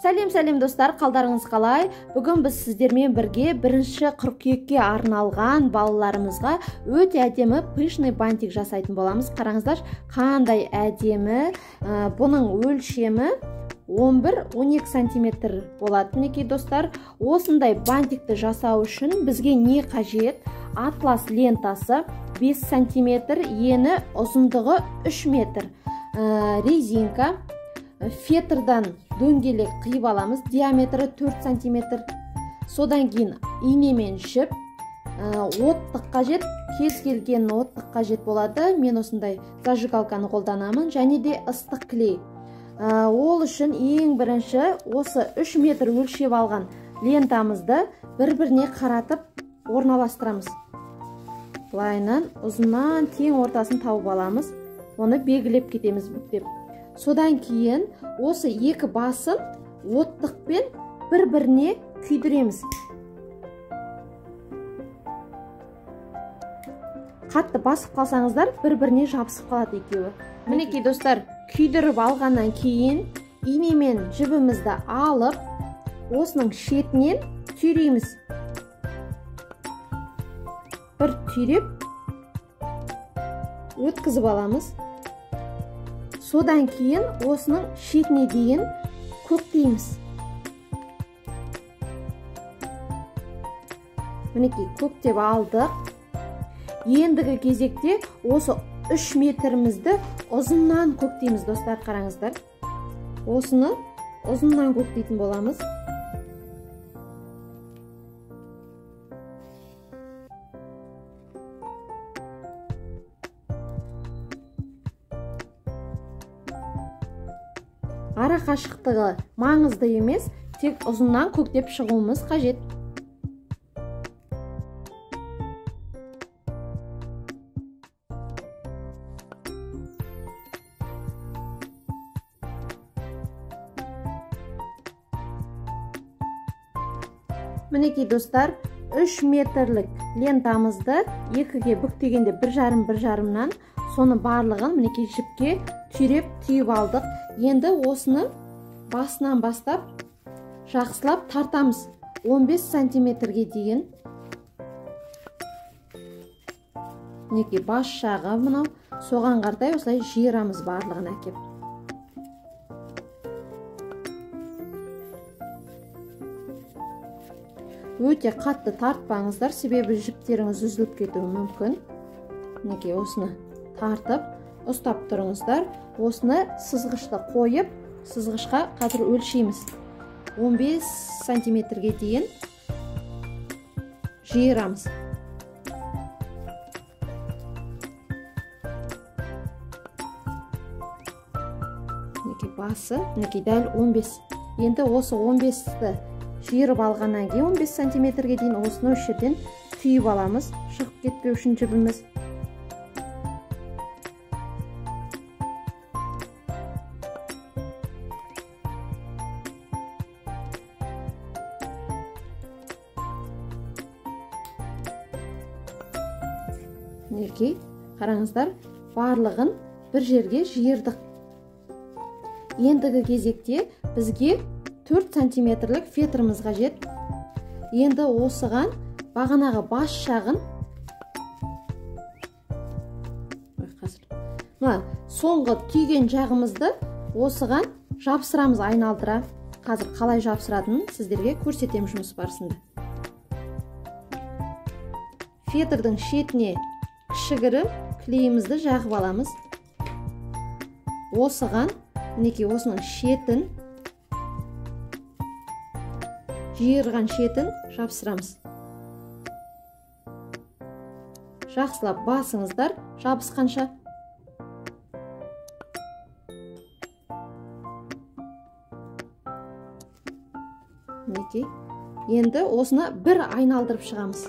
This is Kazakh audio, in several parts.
Сәлем достар, қалдарыңыз қалай? Бүгін біз сіздермен бірге 1 қыркүйекке арналған балаларымызға өте әдемі пышный бантик жасайтын боламыз. Қараңыздар, қандай әдемі. Бұның өлшемі 11-12 сантиметр болады. Мінекей достар, осындай бантикті жасау үшін бізге не қажет? Атлас лентасы 5 сантиметр, ені ұзындығы 3 метр. Резинка, фетрдан дөңгелек қиып аламыз, диаметрі 4 сантиметр. Содан кейін инемен жіп, оттық қажет, кез келген оттық қажет болады. Мен осындай зажигалканы қолданамын, және де ыстық клей. Ол үшін ең бірінші осы 3 метр өлшеп алған лентамызды бір-біріне қаратып орналастырамыз. Бұлайынан ұзыннан тең ортасын тауып аламыз. Оны белгілеп кетеміз бүктеп. Содан кейін осы екі басын оттықпен бір-біріне күйдіреміз. Қатты басып қалсаңыздар, бір-біріне жабысып қалады екеуі. Мінекей достар, күйдіріп алғаннан кейін инемен жібімізді алып, осының шетінен түйрейміз. Бір түйреп өткізіп аламыз. Содан кейін осының шетіне дейін көктейміз. Мінекей көктеп алдық. Ендігі кезекте осы 3 метрімізді ұзыннан көктейміз достар, қараңыздар. Осыны ұзыннан көктейтін боламыз. Ара қашықтығы маңызды емес, тек ұзыннан көктеп шығуымыз қажет. Мінекей достар, 3 метрлік лентамызды екіге бүктегенде 1,5-1,5-нан соны барлығын мінекей жіпке түйреп түйіп алдық. Енді осыны басынан бастап жақсылап тартамыз 15 сантиметрге дейін. Мінекей бас жағы мынау, соған қардай осылай жиырамыз барлығын әкеп. Өте қатты тартпаңыздар, себебі жіптеріңіз үзіліп кетуі мүмкін. Мінекей осыны тартып, ұстап тұрыңыздар. Осыны сызғышты қойып, сызғышқа қазір өлшейміз. 15 сантиметрге дейін жиырамыз. Мінекей басы, мінекей дәл 15. Енді осы 15-ті жиырып алғаннан кейін 15 сантиметрге дейін осыны осы жерден түйіп аламыз, шығып кетпеу үшін жібіміз. Мінекей, қараңыздар, барлығын бір жерге жиырдық. Ендігі кезекте бізге 4 сантиметрлік фетріміз қажет. Енді осыған бағанағы бас жағын, соңғы түйген жағымызды осыған жабысырамыз айналдыра. Қазір қалай жабысыратынын сіздерге көрсетем жұмыс барысында. Фетрдің шетіне кішігірім клейімізді жағып аламыз. Осыған, мінекей осының шетін, жиырған шетін жабысырамыз. Жақсылап басыңыздар жабысқанша. Мінекей, енді осыны бір айналдырып шығамыз.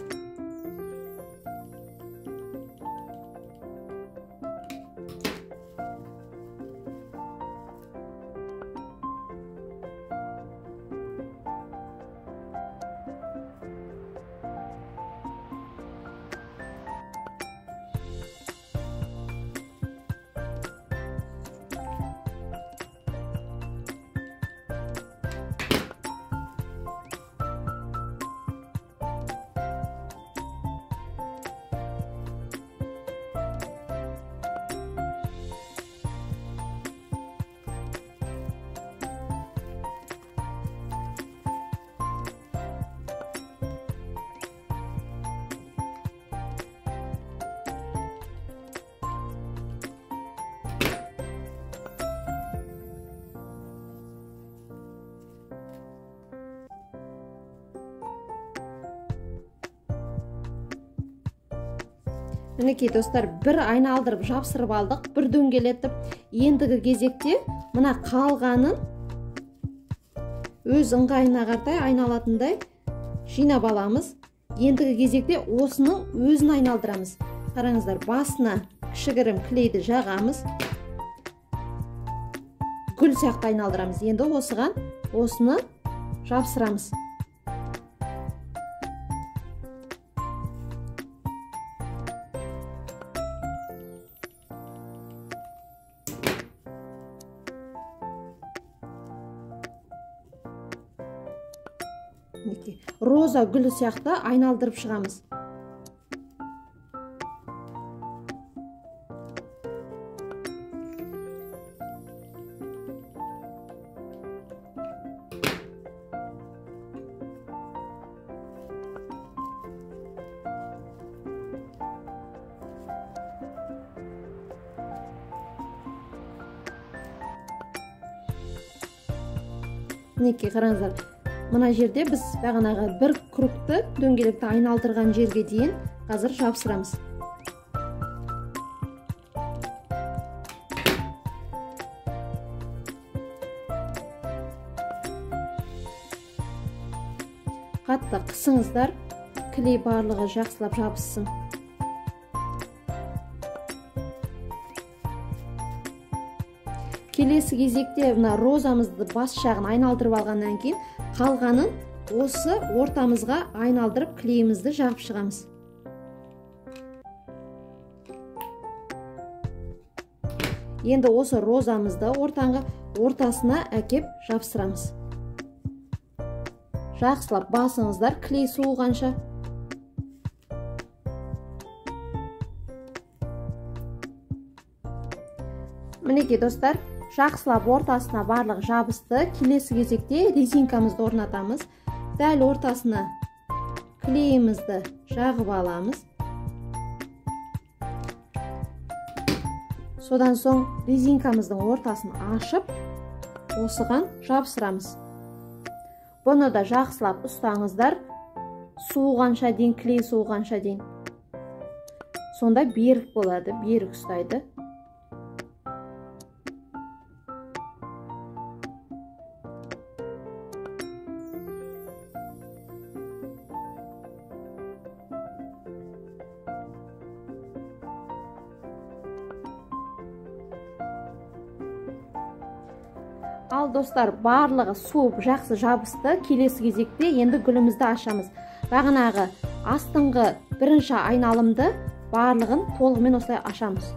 Мінекей достар, бір айналдырып жапсырып алдық, бір дөңгелетіп. Ендігі кезекте мына қалғанын өз ыңғайына қарай айналатындай жинап аламыз. Ендігі кезекте осының өзін айналдырамыз. Қараңыздар, басына кішігірім клейді жағамыз. Гүл сияқты айналдырамыз. Енді осыған осыны жапсырамыз. Роза гүлі сияқты айналдырып шығамыз. Мінекей қараңыздар, мына жерде біз бағанағы бір кругты дөңгелекті айналдырған жерге дейін қазір жапсырамыз. Қатты қысыңыздар, клей барлығы жақсылап жабыссын. Келесі кезекте мына розамызды бас жағын айналдырып алғаннан кейін қалғанын осы ортамызға айналдырып клейімізді жағып шығамыз. Енді осы розамызды ортасына әкеп жапсырамыз. Жақсылап басыңыздар клей суығанша. Мінекей достар, жақсылап ортасына барлық жабысты. Келесі кезекте резинкамызды орнатамыз. Дәл ортасына клейімізді жағып аламыз. Содан соң резинкамыздың ортасын ашып, осыған жабысырамыз. Бұны да жақсылап ұстаңыздар, суығанша дейін, клей суығанша дейін. Сонда берік болады, берік ұстайды. Ал достар, барлығы суып жақсы жабысты. Келесі кезекте енді гүлімізді ашамыз. Бағанағы астыңғы бірінші айналымды барлығын толығымен осылай ашамыз.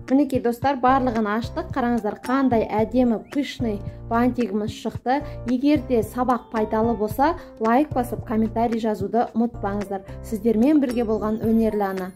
Мінекей достар, барлығын аштық. Қараңыздар, қандай әдемі пышный бантигіміз шықты. Егер де сабақ пайдалы болса, лайк басып, комментарий жазуды ұмытпаңыздар. Сіздермен бірге болған Өнерлі ана.